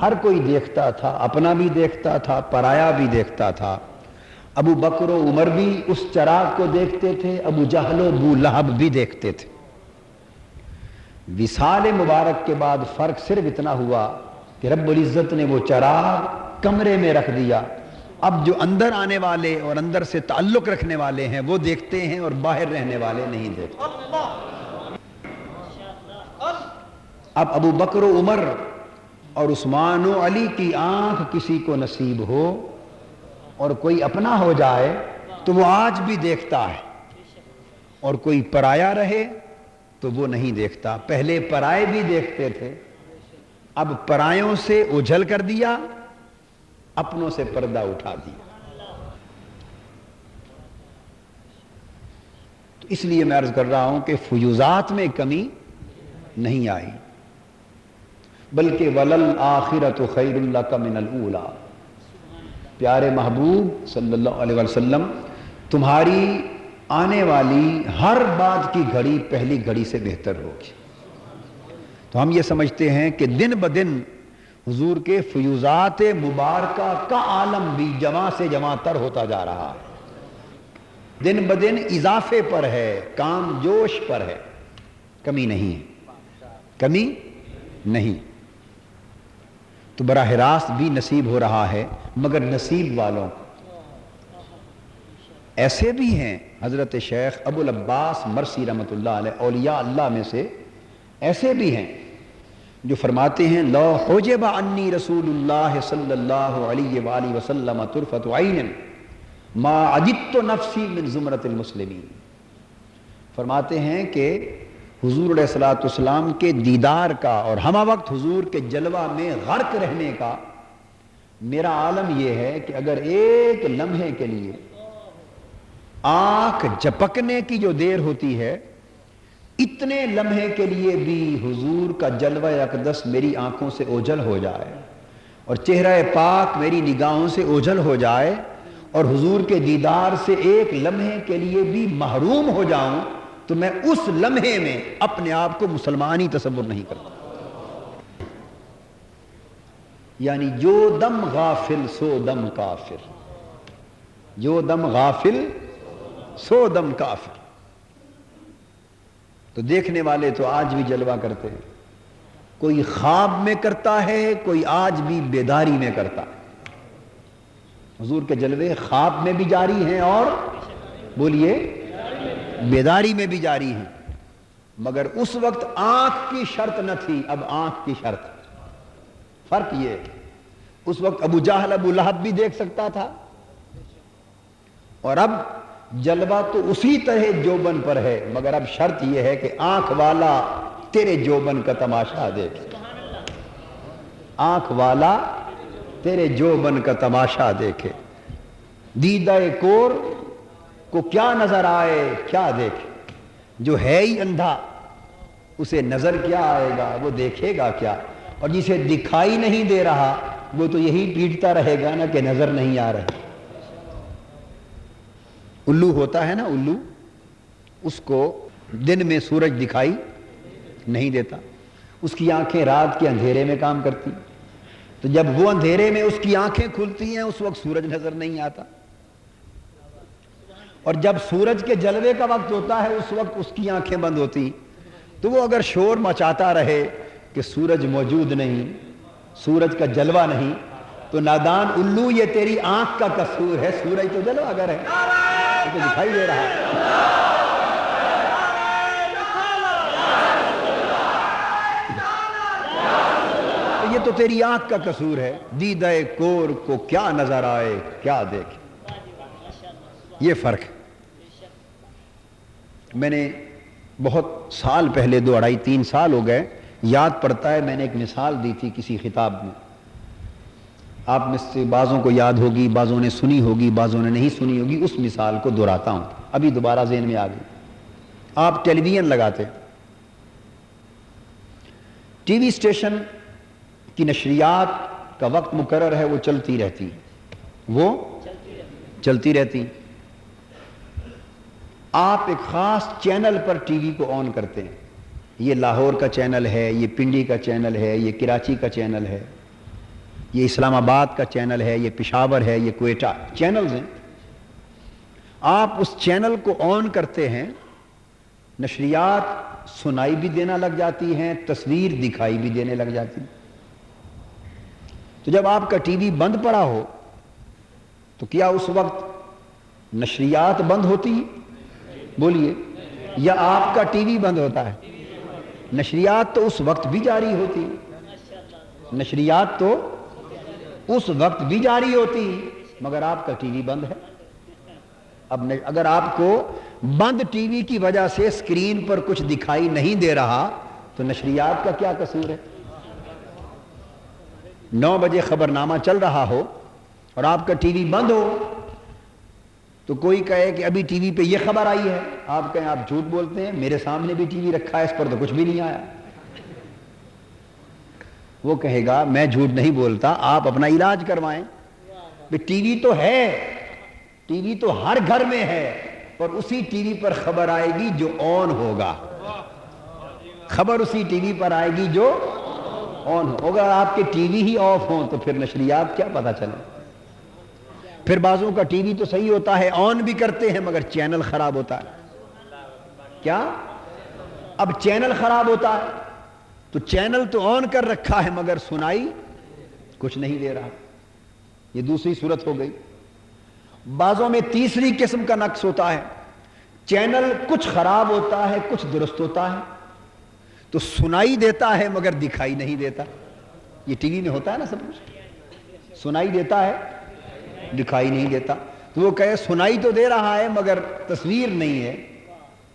ہر کوئی دیکھتا تھا، اپنا بھی دیکھتا تھا، پرایا بھی دیکھتا تھا۔ ابو بکر و عمر بھی اس چراغ کو دیکھتے تھے، ابو جہل و ابو لہب بھی دیکھتے تھے۔ وصال مبارک کے بعد فرق صرف اتنا ہوا کہ رب العزت نے وہ چراغ کمرے میں رکھ دیا۔ اب جو اندر آنے والے اور اندر سے تعلق رکھنے والے ہیں وہ دیکھتے ہیں، اور باہر رہنے والے نہیں دیکھتے۔ اب ابو بکر و عمر اور عثمان و علی کی آنکھ کسی کو نصیب ہو اور کوئی اپنا ہو جائے تو وہ آج بھی دیکھتا ہے، اور کوئی پرایا رہے تو وہ نہیں دیکھتا۔ پہلے پرائے بھی دیکھتے تھے، اب پرایوں سے اوجھل کر دیا، اپنوں سے پردہ اٹھا دیا۔ تو اس لیے میں عرض کر رہا ہوں کہ فیوزات میں کمی نہیں آئی، بلکہ وَلَلْآخِرَةُ خَيْرٌ لَكَ مِنَ الْأُولَى۔ پیارے محبوب صلی اللہ علیہ وسلم، تمہاری آنے والی ہر بات کی گھڑی پہلی گھڑی سے بہتر ہوگی۔ تو ہم یہ سمجھتے ہیں کہ دن بدن حضور کے فیوزات مبارکہ کا عالم بھی جواں سے جواں تر ہوتا جا رہا ہے، دن بدن اضافے پر ہے، کام جوش پر ہے، کمی نہیں ہے، کمی نہیں۔ تو براہ راست بھی نصیب ہو رہا ہے، مگر نصیب والوں کو ایسے بھی ہیں۔ حضرت شیخ ابو العباس مرسی رحمۃ اللہ علیہ اولیاء اللہ میں سے ایسے بھی ہیں جو فرماتے ہیں لو حجب عنی رسول اللہ صلی اللہ علیہ وآلہ وسلم طرفۃ عین ما عجبت نفسی من زمرۃ المسلمین۔ فرماتے ہیں کہ حضور علیہ الصلوۃ والسلام کے دیدار کا اور ہمہ وقت حضور کے جلوہ میں غرق رہنے کا میرا عالم یہ ہے کہ اگر ایک لمحے کے لیے آنکھ جھپکنے کی جو دیر ہوتی ہے، اتنے لمحے کے لیے بھی حضور کا جلوہ اقدس میری آنکھوں سے اوجھل ہو جائے اور چہرہ پاک میری نگاہوں سے اوجھل ہو جائے اور حضور کے دیدار سے ایک لمحے کے لیے بھی محروم ہو جاؤں، تو میں اس لمحے میں اپنے آپ کو مسلمان ہی تصور نہیں کرتا۔ یعنی جو دم غافل سو دم کافر، جو دم غافل سو دم کافر۔ تو دیکھنے والے تو آج بھی جلوہ کرتے ہیں، کوئی خواب میں کرتا ہے، کوئی آج بھی بیداری میں کرتا ہے۔ حضور کے جلوے خواب میں بھی جاری ہیں اور بولیے بیداری میں بھی جاری ہیں، مگر اس وقت آنکھ کی شرط نہ تھی، اب آنکھ کی شرط۔ فرق یہ ہے، اس وقت ابو جہل ابو لہب بھی دیکھ سکتا تھا، اور اب جلوہ تو اسی طرح جوبن پر ہے، مگر اب شرط یہ ہے کہ آنکھ والا تیرے جوبن کا تماشا دیکھے، آنکھ والا تیرے جوبن کا تماشا دیکھے۔ دیدہ کور کو کیا نظر آئے کیا دیکھے، جو ہے ہی اندھا اسے نظر کیا آئے گا، وہ دیکھے گا کیا؟ اور جسے دکھائی نہیں دے رہا وہ تو یہی پیٹتا رہے گا نا کہ نظر نہیں آ رہے۔ الو ہوتا ہے نا، الو، اس کو دن میں سورج دکھائی نہیں دیتا، اس کی آنکھیں رات کے اندھیرے میں کام کرتی، تو جب وہ اندھیرے میں اس کی آنکھیں کھلتی ہیں اس وقت سورج نظر نہیں آتا، اور جب سورج کے جلوے کا وقت ہوتا ہے اس وقت اس کی آنکھیں بند ہوتی، تو وہ اگر شور مچاتا رہے کہ سورج موجود نہیں، سورج کا جلوہ نہیں، تو نادان الو یہ تیری آنکھ کا قصور ہے، سورج تو جلوہ گر ہے، یہ تو دکھائی دے رہا ہے۔ یہ تو تیری آنکھ کا قصور ہے، دیدہ کور کو کیا نظر آئے کیا دیکھے، یہ فرق ہے۔ میں نے بہت سال پہلے 2 2.5 3 سال ہو گئے، یاد پڑتا ہے میں نے ایک مثال دی تھی کسی خطاب میں، آپ میں سے بعضوں کو یاد ہوگی، بعضوں نے سنی ہوگی، بعضوں نے نہیں سنی ہوگی، اس مثال کو دہراتا ہوں، ابھی دوبارہ ذہن میں آ گئی۔ آپ ٹیلی ویژن لگاتے، ٹی وی اسٹیشن کی نشریات کا وقت مقرر ہے، وہ چلتی رہتی، وہ چلتی رہتی، آپ ایک خاص چینل پر ٹی وی کو آن کرتے ہیں، یہ لاہور کا چینل ہے، یہ پنڈی کا چینل ہے، یہ کراچی کا چینل ہے، یہ اسلام آباد کا چینل ہے، یہ پشاور ہے، یہ کوئٹہ، چینلز ہیں. آپ اس چینل کو آن کرتے ہیں، نشریات سنائی بھی دینا لگ جاتی ہیں، تصویر دکھائی بھی دینے لگ جاتی. تو جب آپ کا ٹی وی بند پڑا ہو تو کیا اس وقت نشریات بند ہوتی ہیں؟ بولیے. یا آپ کا ٹی وی بند ہوتا ہے؟ نشریات تو اس وقت بھی جاری ہوتی ہے، نشریات تو اس وقت بھی جاری ہوتی ہے، مگر آپ کا ٹی وی بند ہے. اب اگر آپ کو بند ٹی وی کی وجہ سے سکرین پر کچھ دکھائی نہیں دے رہا تو نشریات کا کیا قصور ہے؟ 9 بجے خبر نامہ چل رہا ہو اور آپ کا ٹی وی بند ہو تو کوئی کہے کہ ابھی ٹی وی پہ یہ خبر آئی ہے، آپ کہیں آپ جھوٹ بولتے ہیں، میرے سامنے بھی ٹی وی رکھا ہے، اس پر تو کچھ بھی نہیں آیا. وہ کہے گا میں جھوٹ نہیں بولتا، آپ اپنا علاج کروائیں. ٹی وی تو ہے، ٹی وی تو ہر گھر میں ہے، اور اسی ٹی وی پر خبر آئے گی جو آن ہوگا. خبر اسی ٹی وی پر آئے گی جو آن ہو. اگر آپ کے ٹی وی ہی آف ہوں تو پھر نشریات کیا پتہ چلے. پھر بعضوں کا ٹی وی تو صحیح ہوتا ہے، آن بھی کرتے ہیں، مگر چینل خراب ہوتا ہے. کیا؟ اب چینل خراب ہوتا ہے تو چینل تو آن کر رکھا ہے مگر سنائی کچھ نہیں دے رہا. یہ دوسری صورت ہو گئی. بعضوں میں تیسری قسم کا نقص ہوتا ہے، چینل کچھ خراب ہوتا ہے، کچھ درست ہوتا ہے، تو سنائی دیتا ہے مگر دکھائی نہیں دیتا. یہ ٹی وی میں ہوتا ہے نا سب کچھ، سنائی دیتا ہے دکھائی نہیں دیتا. تو وہ کہے سنائی تو دے رہا ہے مگر تصویر نہیں ہے،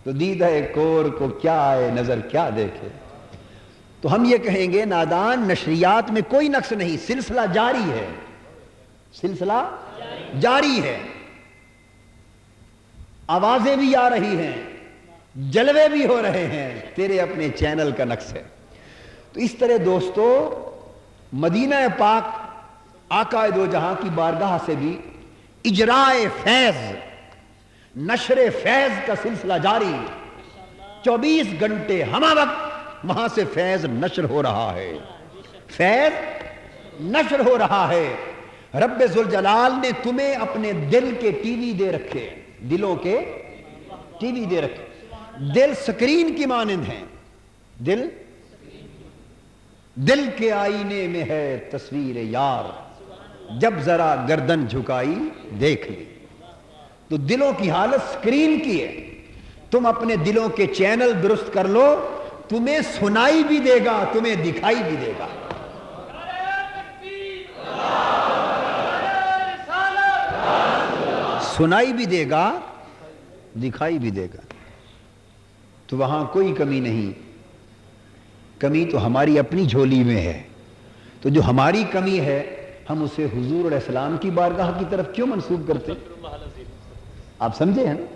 تو دیدہ کور کو کیا آئے نظر کیا دیکھے. تو ہم یہ کہیں گے نادان، نشریات میں کوئی نقص نہیں، سلسلہ جاری ہے، سلسلہ جاری ہے. آوازیں بھی آ رہی ہیں، جلوے بھی ہو رہے ہیں، تیرے اپنے چینل کا نقص ہے. تو اس طرح دوستو مدینہ پاک آقا دو جہاں کی بارگاہ سے بھی اجرائے فیض، نشر فیض کا سلسلہ جاری. 24 گھنٹے ہمہ وقت وہاں سے فیض نشر ہو رہا ہے، فیض نشر ہو رہا ہے. رب ذوالجلال نے تمہیں اپنے دل کے ٹی وی دے رکھے، دلوں کے ٹی وی دے رکھے. دل سکرین کی مانند ہیں، دل کے آئینے میں ہے تصویر یار، جب ذرا گردن جھکائی دیکھ لی. تو دلوں کی حالت سکرین کی ہے. تم اپنے دلوں کے چینل درست کر لو، تمہیں سنائی بھی دے گا، تمہیں دکھائی بھی دے گا. سنائی بھی دے گا، دکھائی بھی دے گا. تو وہاں کوئی کمی نہیں. کمی تو ہماری اپنی جھولی میں ہے. تو جو ہماری کمی ہے ہم اسے حضور علیہ السلام کی بارگاہ کی طرف کیوں منسوب کرتے ہیں؟ آپ سمجھے ہیں نا؟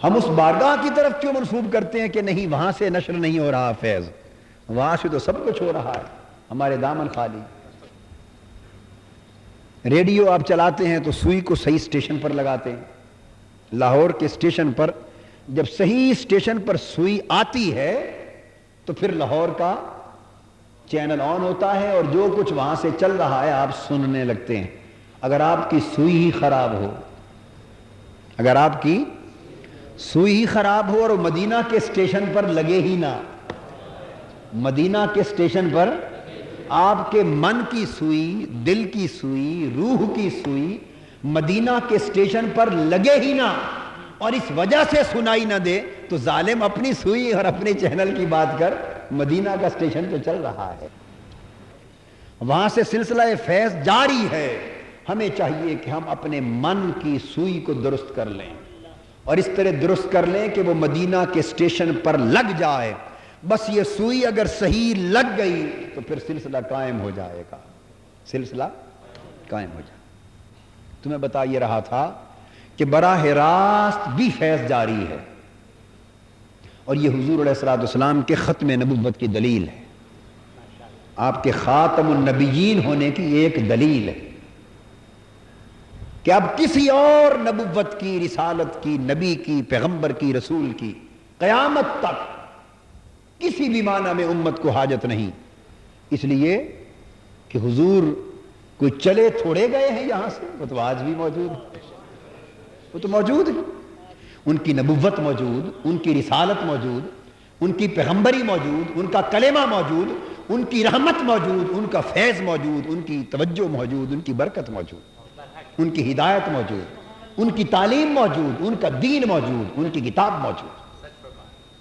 ہم اس بارگاہ کی طرف کیوں منسوب کرتے ہیں کہ نہیں وہاں سے نشر نہیں ہو رہا فیض، وہاں سے تو سب کچھ ہو رہا ہے، ہمارے دامن خالی. ریڈیو آپ چلاتے ہیں تو سوئی کو صحیح اسٹیشن پر لگاتے ہیں. لاہور کے اسٹیشن پر جب صحیح اسٹیشن پر سوئی آتی ہے تو پھر لاہور کا چینل آن ہوتا ہے اور جو کچھ وہاں سے چل رہا ہے آپ سننے لگتے ہیں. اگر آپ کی سوئی ہی خراب ہو، اگر آپ کی سوئی ہی خراب ہو اور مدینہ کے اسٹیشن پر لگے ہی نہ، مدینہ کے اسٹیشن پر آپ کے من کی سوئی، دل کی سوئی، روح کی سوئی مدینہ کے اسٹیشن پر لگے ہی نہ، اور اس وجہ سے سنائی نہ دے، تو ظالم اپنی سوئی اور اپنے چینل کی بات کر، مدینہ کا اسٹیشن تو چل رہا ہے، وہاں سے سلسلہ فیض جاری ہے. ہمیں چاہیے کہ ہم اپنے من کی سوئی کو درست کر لیں، اور اس طرح درست کر لیں کہ وہ مدینہ کے اسٹیشن پر لگ جائے. بس یہ سوئی اگر صحیح لگ گئی تو پھر سلسلہ قائم ہو جائے گا، سلسلہ قائم ہو جائے. تو میں بتا یہ رہا تھا کہ براہ راست بھی فیض جاری ہے، اور یہ حضور علیہ السلام کے ختم نبوت کی دلیل ہے، آپ کے خاتم النبیین ہونے کی ایک دلیل ہے کہ اب کسی اور نبوت کی، رسالت کی، نبی کی، پیغمبر کی، رسول کی قیامت تک کسی بھی معنی میں امت کو حاجت نہیں. اس لیے کہ حضور کوئی چلے تھوڑے گئے ہیں یہاں سے، وہ تو آج بھی موجود ہے، وہ تو موجود ہے، ان کی نبوت موجود، ان کی رسالت موجود، ان کی پیغمبری موجود، ان کا کلمہ موجود، ان کی رحمت موجود، ان کا فیض موجود، ان کی توجہ موجود، ان کی برکت موجود، ان کی ہدایت موجود، ان کی تعلیم موجود، ان کا دین موجود، ان کی کتاب موجود،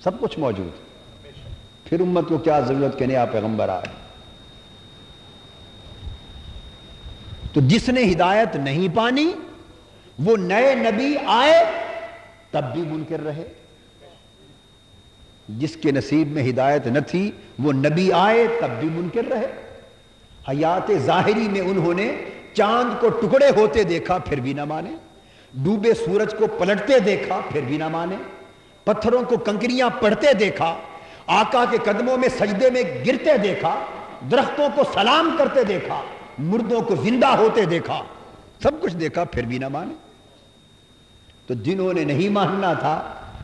سب کچھ موجود۔ پھر امت کو کیا ضرورت کہ نیا پیغمبر آئے؟ تو جس نے ہدایت نہیں پانی وہ نئے نبی آئے تب بھی منکر رہے، جس کے نصیب میں ہدایت نہ تھی وہ نبی آئے تب بھی منکر رہے۔ حیات ظاہری میں انہوں نے چاند کو ٹکڑے ہوتے دیکھا پھر بھی نہ مانے، ڈوبے سورج کو پلٹتے دیکھا پھر بھی نہ مانے، پتھروں کو کنکریاں پڑھتے دیکھا، آقا کے قدموں میں سجدے میں گرتے دیکھا، درختوں کو سلام کرتے دیکھا، مردوں کو زندہ ہوتے دیکھا، سب کچھ دیکھا پھر بھی نہ مانے۔ تو جنہوں نے نہیں ماننا تھا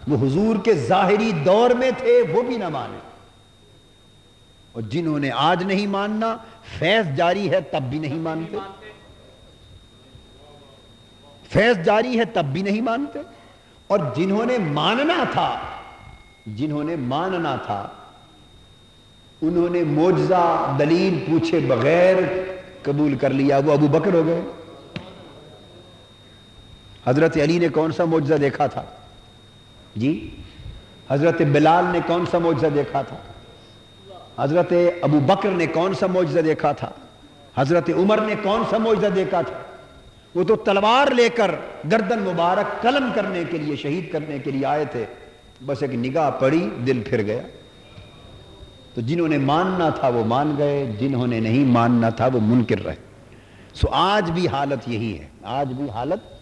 وہ حضور کے ظاہری دور میں تھے، وہ بھی نہ مانے، اور جنہوں نے آج نہیں ماننا، فیض جاری ہے تب بھی نہیں مانتے، فیض جاری ہے تب بھی نہیں مانتے، اور جنہوں نے ماننا تھا، جنہوں نے ماننا تھا، انہوں نے معجزہ دلیل پوچھے بغیر قبول کر لیا، وہ ابو بکر ہو گئے۔ حضرت علی نے کون سا معجزہ دیکھا تھا جی؟ حضرت بلال نے کون سا معجزہ دیکھا تھا؟ حضرت ابو بکر نے کون سا معجزہ دیکھا تھا؟ حضرت عمر نے کون سا معجزہ دیکھا تھا؟ وہ تو تلوار لے کر گردن مبارک قلم کرنے کے لیے، شہید کرنے کے لیے آئے تھے، بس ایک نگاہ پڑی دل پھر گیا۔ تو جنہوں نے ماننا تھا وہ مان گئے، جنہوں نے نہیں ماننا تھا وہ منکر رہے۔ سو آج بھی حالت یہی ہے، آج بھی حالت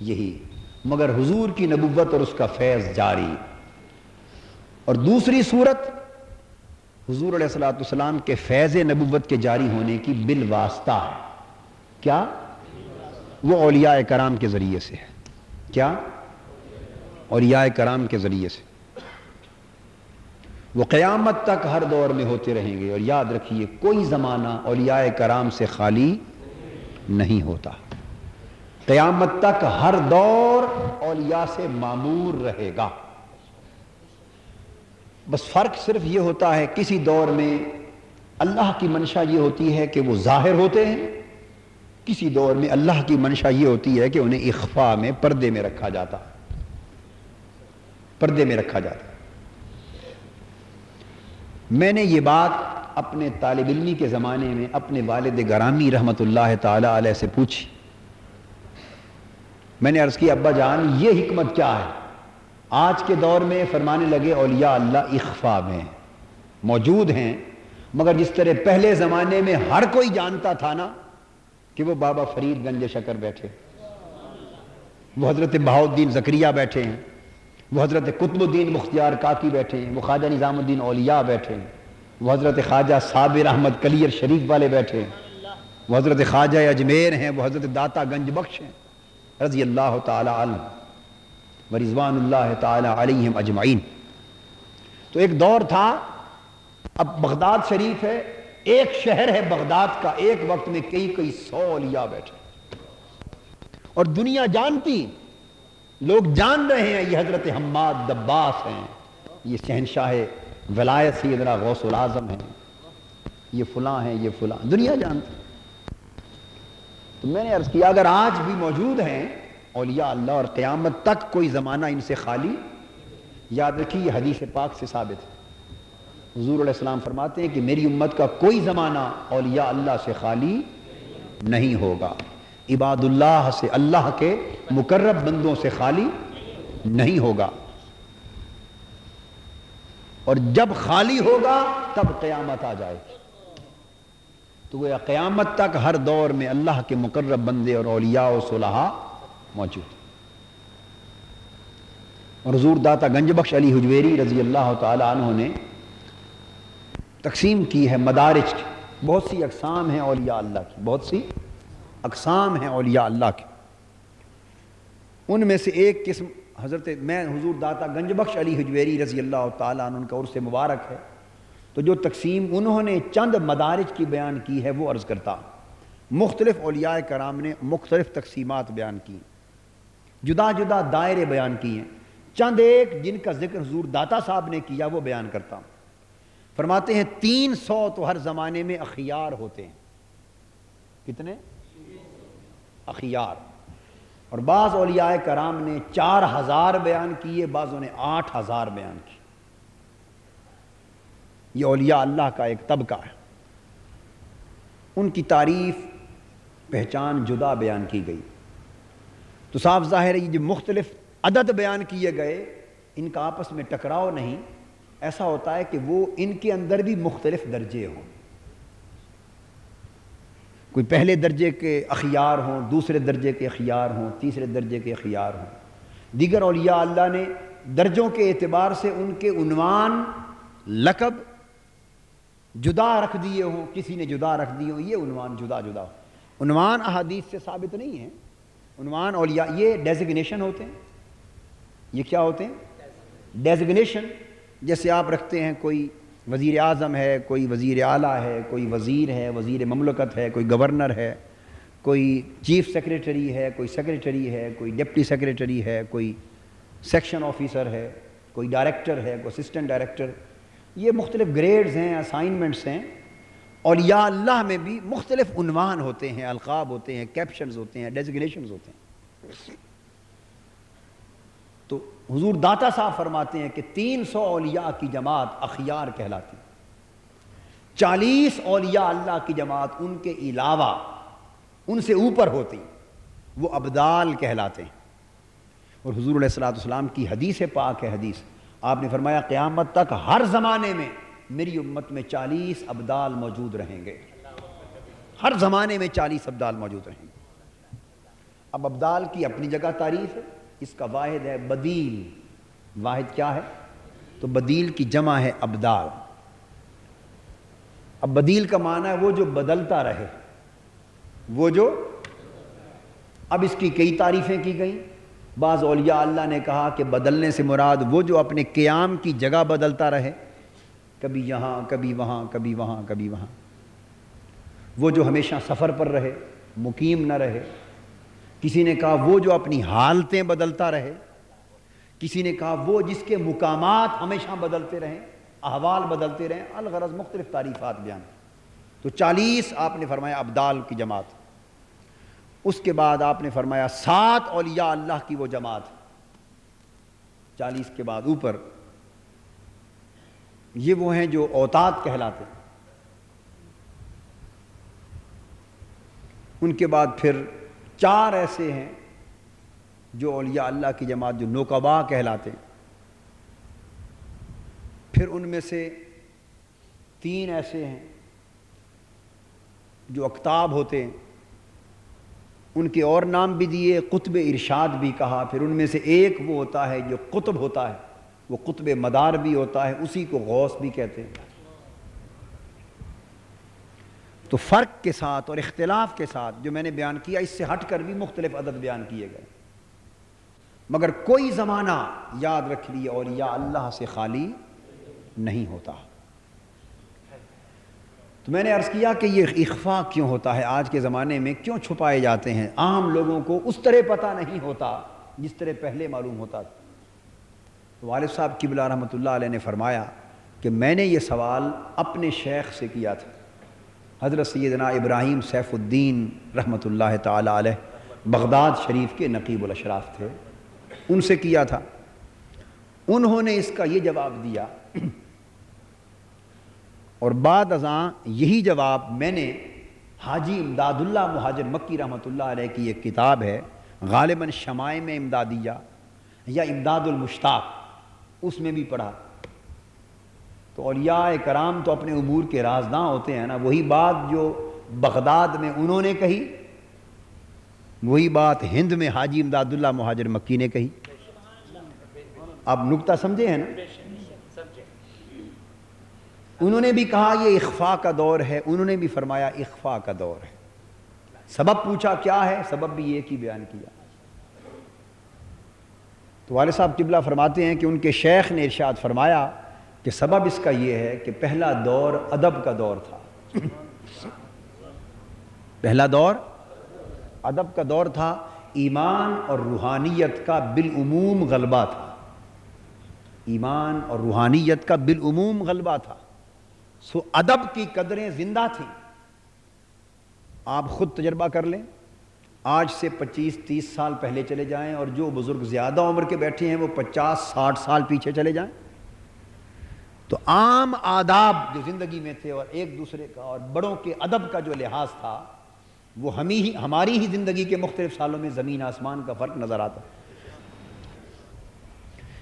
یہی ہے، مگر حضور کی نبوت اور اس کا فیض جاری۔ اور دوسری صورت حضور علیہ الصلوۃ والسلام کے فیض نبوت کے جاری ہونے کی بالواسطہ ہے، کیا؟ وہ اولیاء کرام کے ذریعے سے ہے، کیا؟ اولیاء کرام کے ذریعے سے، وہ قیامت تک ہر دور میں ہوتے رہیں گے۔ اور یاد رکھیے کوئی زمانہ اولیاء کرام سے خالی نہیں ہوتا، قیامت تک ہر دور اولیاء سے معمور رہے گا۔ بس فرق صرف یہ ہوتا ہے کسی دور میں اللہ کی منشا یہ ہوتی ہے کہ وہ ظاہر ہوتے ہیں، کسی دور میں اللہ کی منشا یہ ہوتی ہے کہ انہیں اخفاء میں، پردے میں رکھا جاتا، پردے میں رکھا جاتا۔ میں نے یہ بات اپنے طالب علمی کے زمانے میں اپنے والد گرامی رحمت اللہ تعالی علیہ سے پوچھی۔ میں نے عرض کی ابا جان یہ حکمت کیا ہے؟ آج کے دور میں فرمانے لگے اولیاء اللہ اخفاء میں موجود ہیں، مگر جس طرح پہلے زمانے میں ہر کوئی جانتا تھا نا کہ وہ بابا فرید گنج شکر بیٹھے، وہ حضرت بہاؤالدین زکریا بیٹھے ہیں، وہ حضرت قطب الدین مختیار کاکی بیٹھے ہیں، وہ خواجہ نظام الدین اولیاء بیٹھے ہیں، وہ حضرت خواجہ صابر احمد کلیر شریف والے بیٹھے ہیں، وہ حضرت خواجہ اجمیر ہیں، وہ حضرت داتا گنج بخش ہیں رضی اللہ تعالی عنہ ورضوان اللہ تعالی علیہم اجمعین۔ تو ایک دور تھا، اب بغداد شریف ہے، ایک شہر ہے بغداد کا، ایک وقت میں کئی کئی 100 اولیاء بیٹھے، اور دنیا جانتی، لوگ جان رہے ہیں یہ حضرت حماد دباس ہیں، یہ شہنشاہ ولایت سیدنا غوث العظم ہیں، یہ فلاں ہیں، یہ فلاں، دنیا جانتی۔ تو میں نے عرض کیا اگر آج بھی موجود ہیں اولیاء اللہ اور قیامت تک کوئی زمانہ ان سے خالی، یاد رکھیے یہ حدیث پاک سے ثابت ہے۔ حضور علیہ السلام فرماتے ہیں کہ میری امت کا کوئی زمانہ اولیاء اللہ سے خالی نہیں ہوگا، عباد اللہ سے، اللہ کے مقرب بندوں سے خالی نہیں ہوگا، اور جب خالی ہوگا تب قیامت آ جائے گی۔ تو وہ قیامت تک ہر دور میں اللہ کے مقرب بندے اور اولیاء و صلحاء موجود۔ اور حضور داتا گنج بخش علی حجویری رضی اللہ تعالی عنہ نے تقسیم کی ہے مدارج کی، بہت سی اقسام ہیں اولیاء اللہ کی، بہت سی اقسام ہیں اولیاء اللہ کی۔ ان میں سے ایک قسم میں حضور داتا گنج بخش علی حجویری رضی اللہ تعالیٰ عنہ، ان کا عرس مبارک ہے، تو جو تقسیم انہوں نے چند مدارج کی بیان کی ہے وہ عرض کرتا ہوں۔ مختلف اولیاء کرام نے مختلف تقسیمات بیان کی، جدا جدا دائرے بیان کیے ہیں۔ چند ایک جن کا ذکر حضور داتا صاحب نے کیا وہ بیان کرتا ہوں۔ فرماتے ہیں 300 تو ہر زمانے میں اخیار ہوتے ہیں۔ کتنے؟ اخیار۔ اور بعض اولیاء کرام نے 4000 بیان کیے، بعضوں نے 8000 بیان کی۔ یہ اولیاء اللہ کا ایک طبقہ ہے، ان کی تعریف پہچان جدا بیان کی گئی۔ تو صاف ظاہر ہے یہ جو مختلف عدد بیان کیے گئے ان کا آپس میں ٹکراؤ نہیں، ایسا ہوتا ہے کہ وہ ان کے اندر بھی مختلف درجے ہوں، کوئی پہلے درجے کے اخیار ہوں، دوسرے درجے کے اخیار ہوں، تیسرے درجے کے اخیار ہوں۔ دیگر اولیاء اللہ نے درجوں کے اعتبار سے ان کے عنوان لقب جدا رکھ دیے ہوں، کسی نے جدا رکھ دیے ہوں، یہ عنوان جدا جدا ہو۔ عنوان احادیث سے ثابت نہیں ہے، عنوان اولیاء یہ ڈیزگنیشن ہوتے ہیں۔ یہ کیا ہوتے ہیں؟ ڈیزگنیشن۔ جیسے آپ رکھتے ہیں کوئی وزیر اعظم ہے، کوئی وزیر اعلیٰ ہے، کوئی وزیر ہے، وزیر مملکت ہے، کوئی گورنر ہے، کوئی چیف سیکریٹری ہے، کوئی سیکریٹری ہے، کوئی ڈپٹی سیکریٹری ہے، کوئی سیکشن آفیسر ہے، کوئی ڈائریکٹر ہے، کوئی اسسٹنٹ ڈائریکٹر۔ یہ مختلف گریڈز ہیں، اسائنمنٹس ہیں۔ اولیاء اللہ میں بھی مختلف عنوان ہوتے ہیں، القاب ہوتے ہیں، کیپشنز ہوتے ہیں، ڈیزگنیشنز ہوتے ہیں۔ تو حضور داتا صاحب فرماتے ہیں کہ 300 اولیاء کی جماعت اخیار کہلاتی، 40 اولیاء اللہ کی جماعت ان کے علاوہ ان سے اوپر ہوتی، وہ ابدال کہلاتے ہیں۔ اور حضور علیہ الصلوۃ والسلام کی حدیث پاک ہے، حدیث آپ نے فرمایا قیامت تک ہر زمانے میں میری امت میں 40 ابدال موجود رہیں گے، ہر زمانے میں 40 ابدال موجود رہیں گے۔ اب ابدال کی اپنی جگہ تعریف ہے، اس کا واحد ہے بدیل۔ واحد کیا ہے؟ تو بدیل کی جمع ہے ابدال۔ اب بدیل کا معنی ہے وہ جو بدلتا رہے، وہ جو، اب اس کی کئی تعریفیں کی گئیں۔ بعض اولیاء اللہ نے کہا کہ بدلنے سے مراد وہ جو اپنے قیام کی جگہ بدلتا رہے، کبھی یہاں کبھی وہاں کبھی وہاں کبھی وہاں، وہ جو ہمیشہ سفر پر رہے، مقیم نہ رہے۔ کسی نے کہا وہ جو اپنی حالتیں بدلتا رہے، کسی نے کہا وہ جس کے مقامات ہمیشہ بدلتے رہیں، احوال بدلتے رہیں، الغرض مختلف تعریفات بیان۔ تو 40 آپ نے فرمایا ابدال کی جماعت۔ اس کے بعد آپ نے فرمایا 7 اولیاء اللہ کی وہ جماعت، 40 کے بعد اوپر، یہ وہ ہیں جو اوتاد کہلاتے ہیں۔ ان کے بعد پھر 4 ایسے ہیں جو اولیاء اللہ کی جماعت جو نقبا کہلاتے ہیں۔ پھر ان میں سے 3 ایسے ہیں جو اقطاب ہوتے ہیں، ان کے اور نام بھی دیے، قطب ارشاد بھی کہا۔ پھر ان میں سے ایک وہ ہوتا ہے جو قطب ہوتا ہے، وہ قطب مدار بھی ہوتا ہے، اسی کو غوث بھی کہتے ہیں۔ تو فرق کے ساتھ اور اختلاف کے ساتھ جو میں نے بیان کیا، اس سے ہٹ کر بھی مختلف عدد بیان کیے گئے، مگر کوئی زمانہ یاد رکھ لیے اولیاء اللہ سے خالی نہیں ہوتا۔ تو میں نے عرض کیا کہ یہ اخفاء کیوں ہوتا ہے آج کے زمانے میں، کیوں چھپائے جاتے ہیں؟ عام لوگوں کو اس طرح پتہ نہیں ہوتا جس طرح پہلے معلوم ہوتا تھا۔ تو والد صاحب قبلہ رحمۃ اللہ علیہ نے فرمایا کہ میں نے یہ سوال اپنے شیخ سے کیا تھا، حضرت سیدنا ابراہیم سیف الدین رحمۃ اللہ تعالی علیہ، بغداد شریف کے نقیب الاشراف تھے، ان سے کیا تھا۔ انہوں نے اس کا یہ جواب دیا، اور بعد ازاں یہی جواب میں نے حاجی امداد اللہ مہاجر مکی رحمۃ اللہ علیہ کی ایک کتاب ہے غالباً شمائم امدادیہ یا امداد المشتاق، اس میں بھی پڑھا۔ تو اولیاء کرام تو اپنے امور کے رازداں ہوتے ہیں نا، وہی بات جو بغداد میں انہوں نے کہی، وہی بات ہند میں حاجی امداد اللہ مہاجر مکی نے کہی۔ آپ نکتہ سمجھے ہیں نا؟ انہوں نے بھی کہا یہ اخفاء کا دور ہے، انہوں نے بھی فرمایا اخفاء کا دور ہے۔ سبب پوچھا کیا ہے، سبب بھی ایک ہی بیان کیا۔ تو والد صاحب قبلہ فرماتے ہیں کہ ان کے شیخ نے ارشاد فرمایا کہ سبب اس کا یہ ہے کہ پہلا دور ادب کا دور تھا، پہلا دور ادب کا دور تھا، ایمان اور روحانیت کا بالعموم غلبہ تھا، ایمان اور روحانیت کا بالعموم غلبہ تھا، سو ادب کی قدریں زندہ تھیں۔ آپ خود تجربہ کر لیں، آج سے 25-30 سال پہلے چلے جائیں اور جو بزرگ زیادہ عمر کے بیٹھے ہیں وہ 50-60 سال پیچھے چلے جائیں، تو عام آداب جو زندگی میں تھے اور ایک دوسرے کا اور بڑوں کے ادب کا جو لحاظ تھا وہ ہماری ہی زندگی کے مختلف سالوں میں زمین آسمان کا فرق نظر آتا۔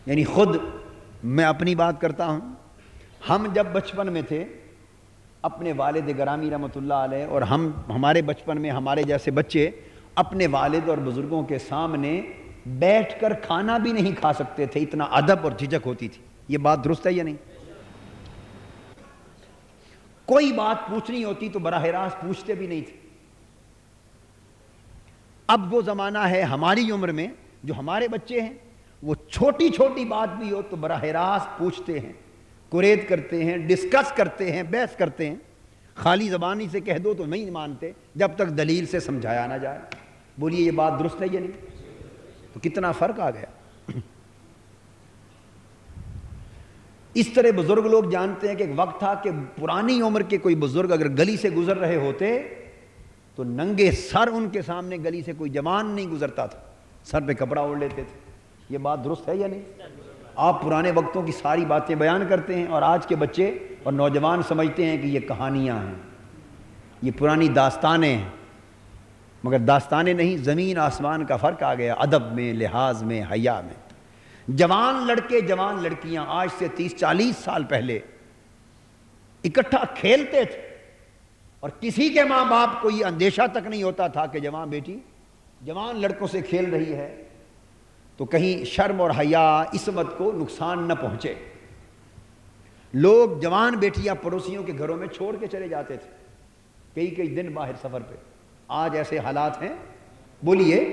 یعنی خود میں اپنی بات کرتا ہوں، ہم جب بچپن میں تھے اپنے والد گرامی رحمۃ اللہ علیہ اور ہمارے بچپن میں ہمارے جیسے بچے اپنے والد اور بزرگوں کے سامنے بیٹھ کر کھانا بھی نہیں کھا سکتے تھے، اتنا ادب اور جھجک ہوتی تھی۔ یہ بات درست ہے یا نہیں؟ کوئی بات پوچھنی ہوتی تو براہ راست پوچھتے بھی نہیں تھے۔ اب وہ زمانہ ہے ہماری عمر میں جو ہمارے بچے ہیں وہ چھوٹی چھوٹی بات بھی ہو تو براہ راست پوچھتے ہیں، قرید کرتے ہیں، ڈسکس کرتے ہیں، بحث کرتے ہیں۔ خالی زبانی سے کہہ دو تو نہیں مانتے جب تک دلیل سے سمجھایا نہ جائے۔ بولیے یہ بات درست ہے یا نہیں؟ تو کتنا فرق آ گیا۔ اس طرح بزرگ لوگ جانتے ہیں کہ ایک وقت تھا کہ پرانی عمر کے کوئی بزرگ اگر گلی سے گزر رہے ہوتے تو ننگے سر ان کے سامنے گلی سے کوئی جوان نہیں گزرتا تھا، سر پہ کپڑا اوڑھ لیتے تھے۔ یہ بات درست ہے یا نہیں؟ آپ پرانے وقتوں کی ساری باتیں بیان کرتے ہیں اور آج کے بچے اور نوجوان سمجھتے ہیں کہ یہ کہانیاں ہیں، یہ پرانی داستانیں ہیں، مگر داستانیں نہیں، زمین آسمان کا فرق آ گیا ادب میں، لحاظ میں، حیا میں۔ جوان لڑکے جوان لڑکیاں آج سے 30-40 سال پہلے اکٹھا کھیلتے تھے اور کسی کے ماں باپ کو یہ اندیشہ تک نہیں ہوتا تھا کہ جوان بیٹی جوان لڑکوں سے کھیل رہی ہے تو کہیں شرم اور حیا عصمت کو نقصان نہ پہنچے۔ لوگ جوان بیٹیاں پڑوسیوں کے گھروں میں چھوڑ کے چلے جاتے تھے کئی دن باہر سفر پہ۔ آج ایسے حالات ہیں؟ بولیے۔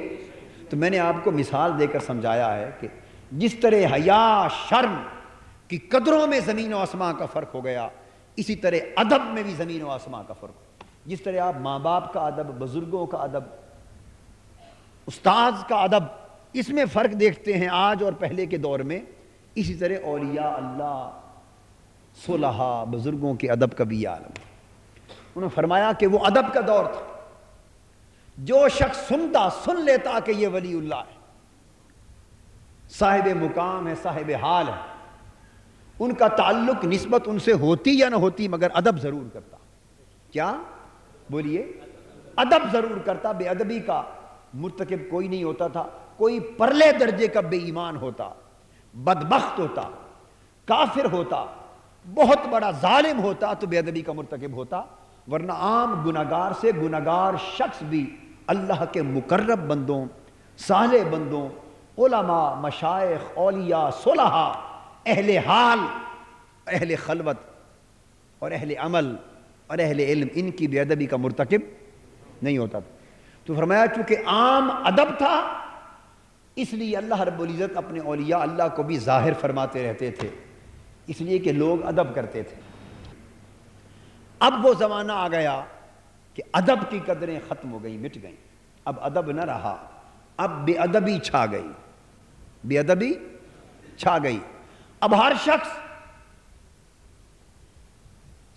تو میں نے آپ کو مثال دے کر سمجھایا ہے کہ جس طرح حیا شرم کی قدروں میں زمین و آسمان کا فرق ہو گیا، اسی طرح ادب میں بھی زمین و آسمان کا فرق ہو۔ جس طرح آپ ماں باپ کا ادب، بزرگوں کا ادب، استاذ کا ادب، اس میں فرق دیکھتے ہیں آج اور پہلے کے دور میں، اسی طرح اولیاء اللہ صلحاء بزرگوں کے ادب کا بھی عالم۔ انہوں نے فرمایا کہ وہ ادب کا دور تھا، جو شخص سن لیتا کہ یہ ولی اللہ ہے، صاحب مقام ہے، صاحب حال ہے، ان کا تعلق نسبت ان سے ہوتی یا نہ ہوتی مگر ادب ضرور کرتا۔ کیا؟ بولیے۔ ادب ضرور کرتا۔ بے ادبی کا مرتکب کوئی نہیں ہوتا تھا، کوئی پرلے درجے کا بے ایمان ہوتا، بدبخت ہوتا، کافر ہوتا، بہت بڑا ظالم ہوتا تو بے ادبی کا مرتکب ہوتا، ورنہ عام گناہگار سے گناہگار شخص بھی اللہ کے مقرب بندوں، صالح بندوں، علماء، مشائخ، اولیاء، صلحاء، اہل حال، اہل خلوت اور اہل عمل اور اہل علم، ان کی بے ادبی کا مرتکب نہیں ہوتا تھا۔ تو فرمایا چونکہ عام ادب تھا اس لیے اللہ رب العزت اپنے اولیاء اللہ کو بھی ظاہر فرماتے رہتے تھے، اس لیے کہ لوگ ادب کرتے تھے۔ اب وہ زمانہ آ گیا کہ ادب کی قدریں ختم ہو گئیں، مٹ گئیں، اب ادب نہ رہا، اب بے ادبی چھا گئی، بے ادبی چھا گئی۔ اب ہر شخص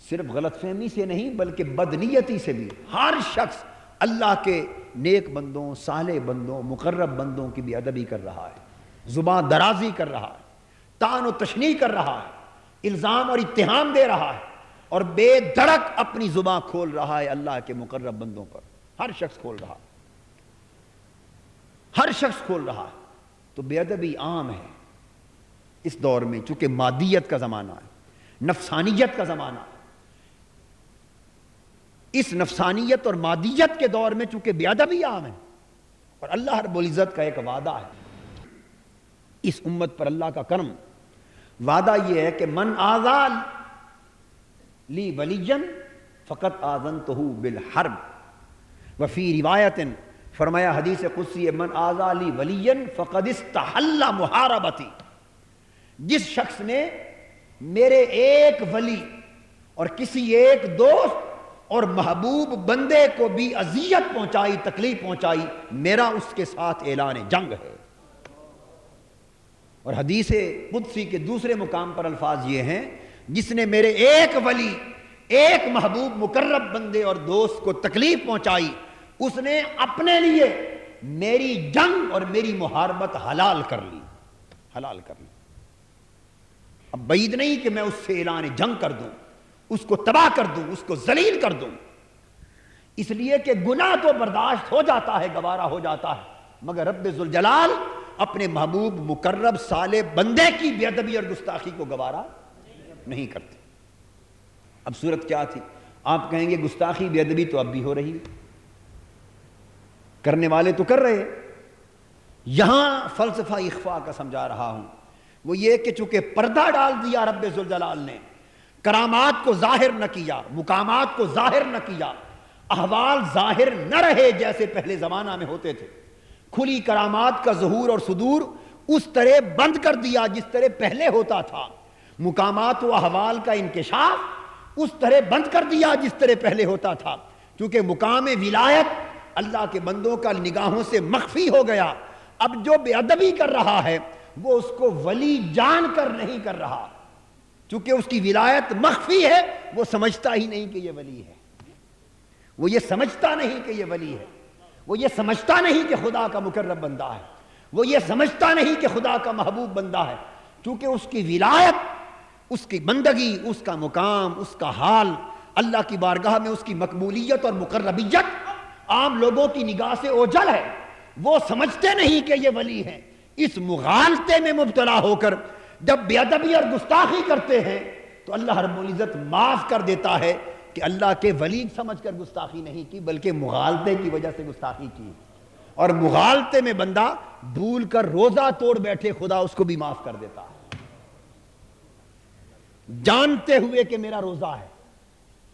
صرف غلط فہمی سے نہیں بلکہ بدنیتی سے بھی ہر شخص اللہ کے نیک بندوں، صالح بندوں، مقرب بندوں کی بے ادبی کر رہا ہے، زبان درازی کر رہا ہے، طعن و تشنیع کر رہا ہے، الزام اور اتہام دے رہا ہے اور بے دھڑک اپنی زبان کھول رہا ہے اللہ کے مقرب بندوں پر۔ ہر شخص کھول رہا، ہر شخص کھول رہا ہے۔ تو بے ادبی عام ہے اس دور میں، چونکہ مادیت کا زمانہ ہے، نفسانیت کا زمانہ ہے۔ اس نفسانیت اور مادیت کے دور میں چونکہ بے ادبی عام ہے اور اللہ رب العزت کا ایک وعدہ ہے اس امت پر، اللہ کا کرم، وعدہ یہ ہے کہ من آذى لی ولیا فقد آذنتہ بالحرب، وفی روایت فرمایا حدیث قدسی من آذى لی ولیا فقد استحل محاربتی، جس شخص نے میرے ایک ولی اور کسی ایک دوست اور محبوب بندے کو بھی اذیت پہنچائی، تکلیف پہنچائی، میرا اس کے ساتھ اعلان جنگ ہے۔ اور حدیث قدسی کے دوسرے مقام پر الفاظ یہ ہیں، جس نے میرے ایک ولی، ایک محبوب مقرب بندے اور دوست کو تکلیف پہنچائی، اس نے اپنے لیے میری جنگ اور میری محاربت حلال کر لی، حلال کر لی۔ اب بعید نہیں کہ میں اس سے اعلان جنگ کر دوں، اس کو تباہ کر دوں، اس کو ذلیل کر دوں، اس لیے کہ گناہ تو برداشت ہو جاتا ہے، گوارا ہو جاتا ہے، مگر رب ذوالجلال اپنے محبوب مقرب صالح بندے کی بے ادبی اور گستاخی کو گوارا نہیں کرتے۔ اب صورت کیا تھی؟ آپ کہیں گے گستاخی بے ادبی تو اب بھی ہو رہی ہے، کرنے والے تو کر رہے ہیں۔ یہاں فلسفہ اخفاء کا سمجھا رہا ہوں، وہ یہ کہ چونکہ پردہ ڈال دیا رب ذوالجلال نے، کرامات کو ظاہر نہ کیا، مقامات کو ظاہر نہ کیا، احوال ظاہر نہ رہے جیسے پہلے زمانہ میں ہوتے تھے، کھلی کرامات کا ظہور اور صدور اس طرح بند کر دیا جس طرح پہلے ہوتا تھا، مقامات و احوال کا انکشاف اس طرح بند کر دیا جس طرح پہلے ہوتا تھا، کیونکہ مقام ولایت اللہ کے بندوں کا نگاہوں سے مخفی ہو گیا۔ اب جو بے ادبی کر رہا ہے وہ اس کو ولی جان کر نہیں کر رہا، چونکہ اس کی ولایت مخفی ہے، وہ سمجھتا ہی نہیں کہ یہ ولی ہے، وہ یہ سمجھتا نہیں کہ یہ ولی ہے، وہ یہ سمجھتا نہیں کہ خدا کا مقرب بندہ ہے، وہ یہ سمجھتا نہیں کہ خدا کا محبوب بندہ ہے، کیونکہ اس کی ولایت، اس کی بندگی، اس کا مقام، اس کا حال اللہ کی بارگاہ میں، اس کی مقبولیت اور مقربیت عام لوگوں کی نگاہ سے اوجھل ہے، وہ سمجھتے نہیں کہ یہ ولی ہے۔ اس مغالطے میں مبتلا ہو کر جب بے ادبی اور گستاخی کرتے ہیں تو اللہ رب العزت معاف کر دیتا ہے کہ اللہ کے ولی سمجھ کر گستاخی نہیں کی، بلکہ مغالطے کی وجہ سے گستاخی کی، اور مغالطے میں بندہ بھول کر روزہ توڑ بیٹھے خدا اس کو بھی معاف کر دیتا ہے، جانتے ہوئے کہ میرا روزہ ہے۔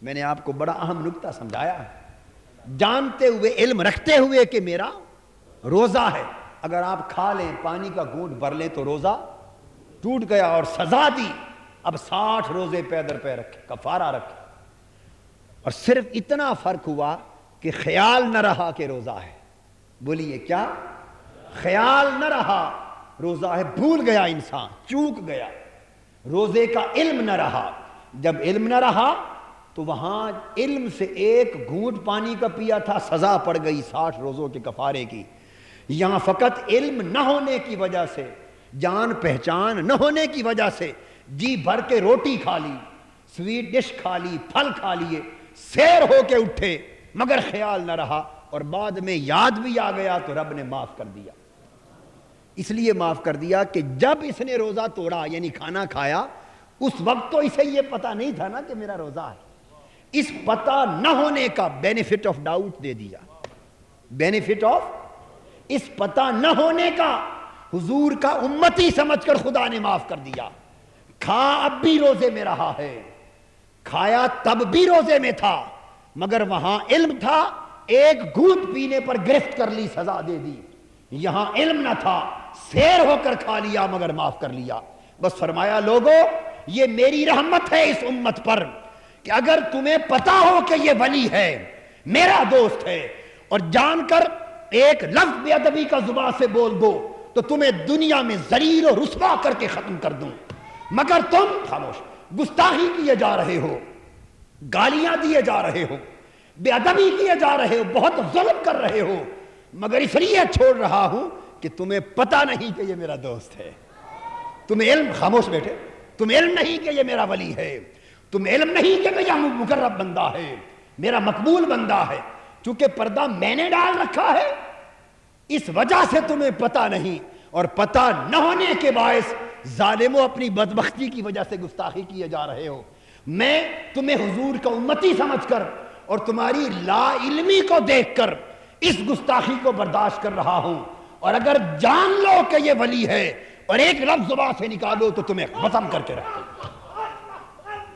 میں نے آپ کو بڑا اہم نکتہ سمجھایا ہے، جانتے ہوئے، علم رکھتے ہوئے کہ میرا روزہ ہے۔ اگر آپ کھا لیں، پانی کا گھونٹ بھر لیں تو روزہ ٹوٹ گیا اور سزا دی، اب 60 روزے پے در پے رکھے، کفارہ رکھے، اور صرف اتنا فرق ہوا کہ خیال نہ رہا کہ روزہ ہے۔ بولیے کیا؟ خیال نہ رہا روزہ ہے، بھول گیا انسان، چوک گیا، روزے کا علم نہ رہا۔ جب علم نہ رہا تو وہاں علم سے ایک گھونٹ پانی کا پیا تھا، سزا پڑ گئی 60 روزوں کے کفارے کی۔ یہاں فقط علم نہ ہونے کی وجہ سے، جان پہچان نہ ہونے کی وجہ سے جی بھر کے روٹی کھا لی، سویٹ ڈش کھا لی، پھل کھا لیے، سیر ہو کے اٹھے، مگر خیال نہ رہا، اور بعد میں یاد بھی آ گیا تو رب نے معاف کر دیا۔ اس لیے معاف کر دیا کہ جب اس نے روزہ توڑا، یعنی کھانا کھایا، اس وقت تو اسے یہ پتہ نہیں تھا نا کہ میرا روزہ ہے، اس پتہ نہ ہونے کا بینیفٹ آف ڈاؤٹ دے دیا، بینیفٹ آف، اس پتہ نہ ہونے کا حضور کا امتی سمجھ کر خدا نے معاف کر دیا۔ کھا اب بھی روزے میں رہا ہے، کھایا تب بھی روزے میں تھا، مگر وہاں علم تھا، ایک گھونٹ پینے پر گرفت کر لی، سزا دے دی۔ یہاں علم نہ تھا، سیر ہو کر کھا لیا مگر معاف کر لیا۔ بس فرمایا لوگو یہ میری رحمت ہے اس امت پر کہ اگر تمہیں پتا ہو کہ یہ ولی ہے، میرا دوست ہے، اور جان کر ایک لفظ بے ادبی کا زبان سے بول دو تو تمہیں دنیا میں ذلیل و رسوا کر کے ختم کر دوں، مگر تم خاموش، گستاخی کیے جا رہے ہو، گالیاں دیے جا رہے ہو، بے ادبی کیے جا رہے ہو، بہت ظلم کر رہے ہو، مگر اس لیے چھوڑ رہا ہوں کہ تمہیں پتہ نہیں کہ یہ میرا دوست ہے، تمہیں علم، خاموش بیٹھے، تمہیں علم نہیں کہ یہ میرا ولی ہے، تمہیں علم نہیں کہ میرا مقرب بندہ ہے، میرا مقبول بندہ ہے، چونکہ پردہ میں نے ڈال رکھا ہے، اس وجہ سے تمہیں پتہ نہیں، اور پتہ نہ ہونے کے باعث ظالموں اپنی بدبختی کی وجہ سے گستاخی کیے جا رہے ہو۔ میں تمہیں حضور کا امتی سمجھ کر اور تمہاری لا علمی کو دیکھ کر اس گستاخی کو برداشت کر رہا ہوں، اور اگر جان لو کہ یہ ولی ہے اور ایک لفظ زبان سے نکالو تو تمہیں بسم کر کے رکھ دوں،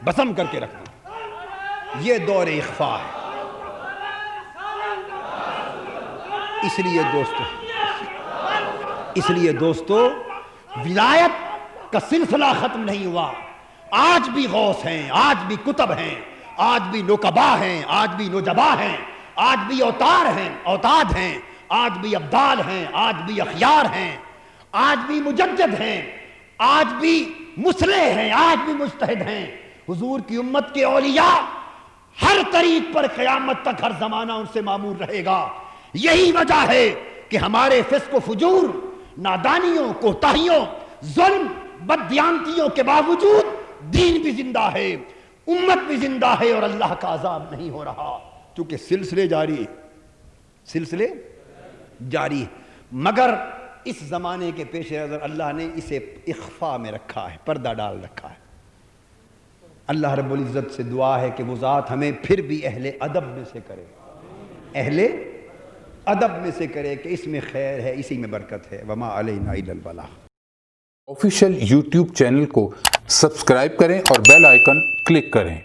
بسم کر کے رکھ دوں۔ یہ دور اخفاء ہے۔ اس لیے دوستو ولایت کا سلسلہ ختم نہیں ہوا، آج بھی غوث ہیں، آج بھی کتب ہیں، آج بھی نوکبا ہیں، آج بھی نوجبا ہیں، آج بھی اوتار ہیں، اوتاد ہیں، آج بھی ابدال ہیں، آج بھی اخیار ہیں، آج بھی مجدد ہیں، آج بھی مصلح ہیں، آج بھی مجتہد ہیں۔ حضور کی امت کے اولیاء ہر طریق پر قیامت تک ہر زمانہ ان سے معمور رہے گا۔ یہی وجہ ہے کہ ہمارے فسق و فجور، نادانیوں، کوتاہیوں، ظلم، بددیانتیوں کے باوجود دین بھی زندہ ہے، امت بھی زندہ ہے، اور اللہ کا عذاب نہیں ہو رہا، کیونکہ سلسلے جاری ہے۔ مگر اس زمانے کے پیش نظر اللہ نے اسے اخفاء میں رکھا ہے، پردہ ڈال رکھا ہے۔ اللہ رب العزت سے دعا ہے کہ وہ ذات ہمیں پھر بھی اہل ادب میں سے کرے، اہل ادب میں سے کرے، کہ اس میں خیر ہے، اسی میں برکت ہے۔ وما علینا الا البلاغ۔ آفیشیل یوٹیوب چینل کو سبسکرائب کریں اور بیل آئیکن کلک کریں۔